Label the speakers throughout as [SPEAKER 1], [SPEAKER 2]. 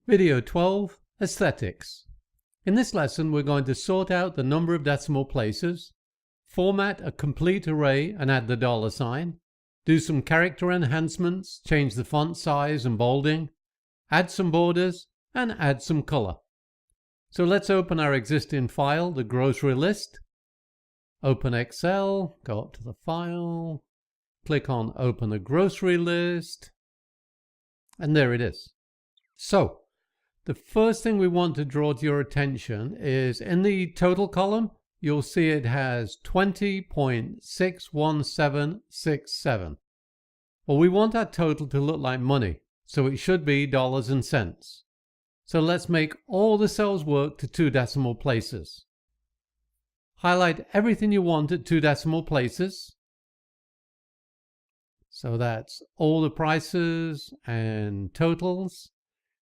[SPEAKER 1] Video 12, Aesthetics. In this lesson we're going to sort out the number of decimal places, format a complete array and add the $sign, do some character enhancements, change the font size and bolding, add some borders and add some color. So let's open our existing file, the grocery list. Open Excel, go up to the file, click on Open a Grocery List, and there it is. So the first thing we want to draw to your attention is in the total column, you'll see it has 20.61767. Well, we want our total to look like money, so it should be dollars and cents. So let's make all the cells work to 2 decimal places. Highlight everything you want at 2 decimal places. So that's all the prices and totals.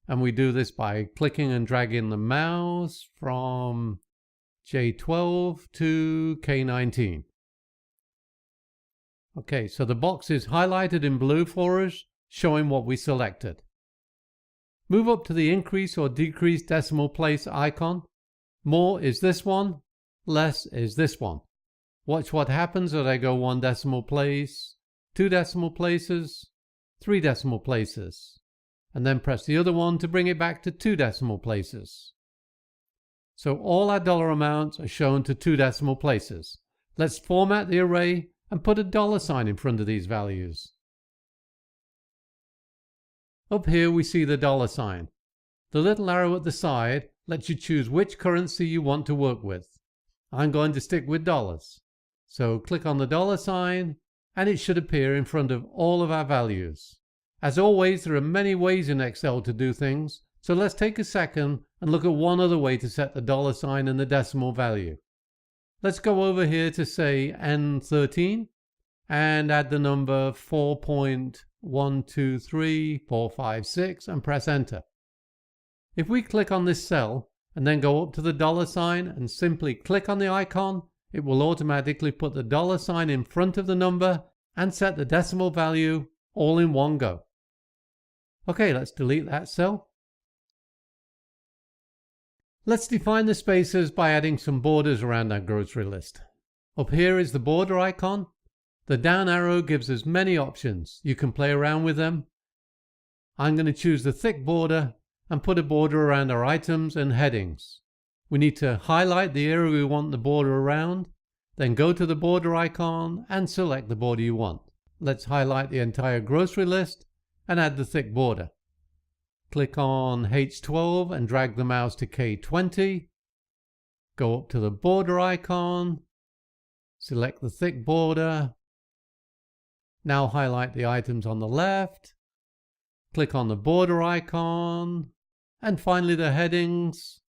[SPEAKER 1] And we do this by clicking and dragging the mouse from J12 to K19. Okay, so the box is highlighted in blue for us, showing what we selected. Move up to the increase or decrease decimal place icon. More is this one, less is this one. Watch what happens as I go 1 decimal place, 2 decimal places, 3 decimal places. And then press the other one to bring it back to 2 decimal places. So all our dollar amounts are shown to 2 decimal places. Let's format the array and put a $sign in front of these values. Up here we see the $sign. The little arrow at the side lets you choose which currency you want to work with. I'm going to stick with dollars. So click on the $sign and it should appear in front of all of our values. As always, there are many ways in Excel to do things, so let's take a second and look at one other way to set the $sign and the decimal value. Let's go over here to say N13 and add the number 4.123456 and press enter. If we click on this cell and then go up to the $sign and simply click on the icon, it will automatically put the $sign in front of the number and set the decimal value all in one go. Okay, let's delete that cell. Let's define the spaces by adding some borders around our grocery list. Up here is the border icon. The down arrow gives us many options. You can play around with them. I'm going to choose the thick border and put a border around our items and headings. We need to highlight the area we want the border around, then go to the border icon and select the border you want. Let's highlight the entire grocery list and add the thick border. Click on H12 and drag the mouse to K20. Go up to the border icon. Select the thick border. Now highlight the items on the left. Click on the border icon. And finally the headings.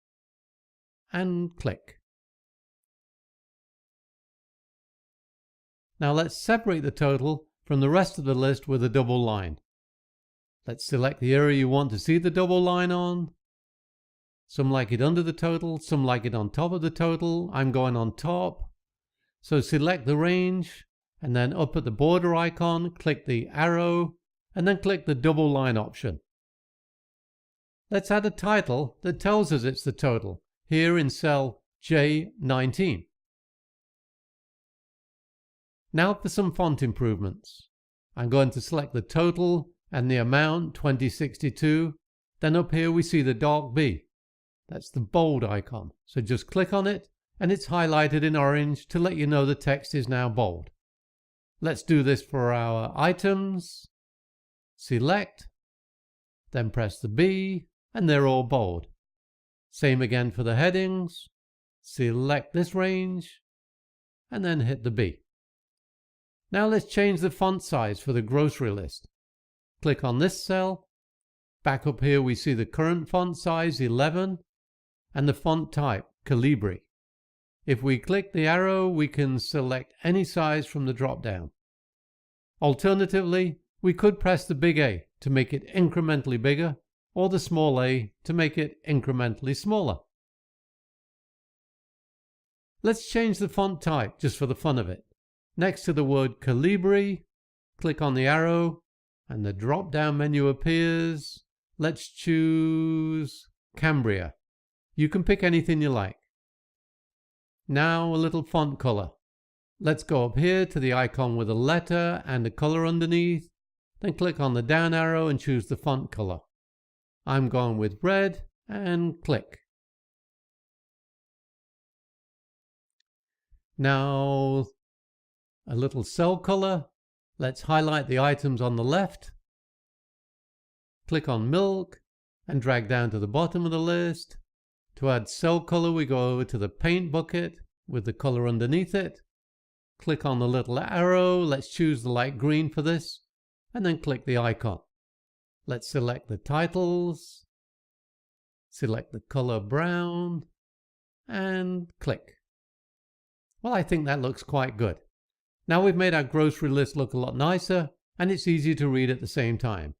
[SPEAKER 1] And click. Now let's separate the total from the rest of the list with a double line. Let's select the area you want to see the double line on. Some like it under the total, some like it on top of the total. I'm going on top. So select the range and then up at the border icon, click the arrow and then click the double line option. Let's add a title that tells us it's the total, here in cell J19. Now for some font improvements. I'm going to select the total and the amount 2062. Then up here we see the dark B. That's the bold icon. So just click on it and it's highlighted in orange to let you know the text is now bold. Let's do this for our items. Select, then press the B and they're all bold. Same again for the headings. Select this range and then hit the B. Now let's change the font size for the grocery list. Click on this cell. Back up here we see the current font size 11 and the font type Calibri. If we click the arrow we can select any size from the drop down. Alternatively, we could press the big A to make it incrementally bigger or the small a to make it incrementally smaller. Let's change the font type just for the fun of it. Next to the word Calibri, click on the arrow and the drop-down menu appears. Let's choose Cambria. You can pick anything you like. Now a little font color. Let's go up here to the icon with a letter and a color underneath. Then click on the down arrow and choose the font color. I'm going with red and click. Now a little cell color. Let's highlight the items on the left. Click on milk and drag down to the bottom of the list. To add cell color, we go over to the paint bucket with the color underneath it. Click on the little arrow. Let's choose the light green for this and then click the icon. Let's select the titles, select the color brown and click. Well, I think that looks quite good. Now we've made our grocery list look a lot nicer and it's easier to read at the same time.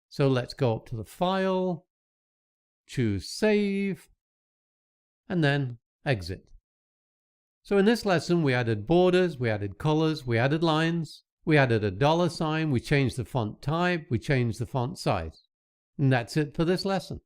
[SPEAKER 1] So let's go up to the file, choose save, and then exit. So in this lesson we added borders, we added colors, we added lines, we added a $sign, we changed the font type, we changed the font size. And that's it for this lesson.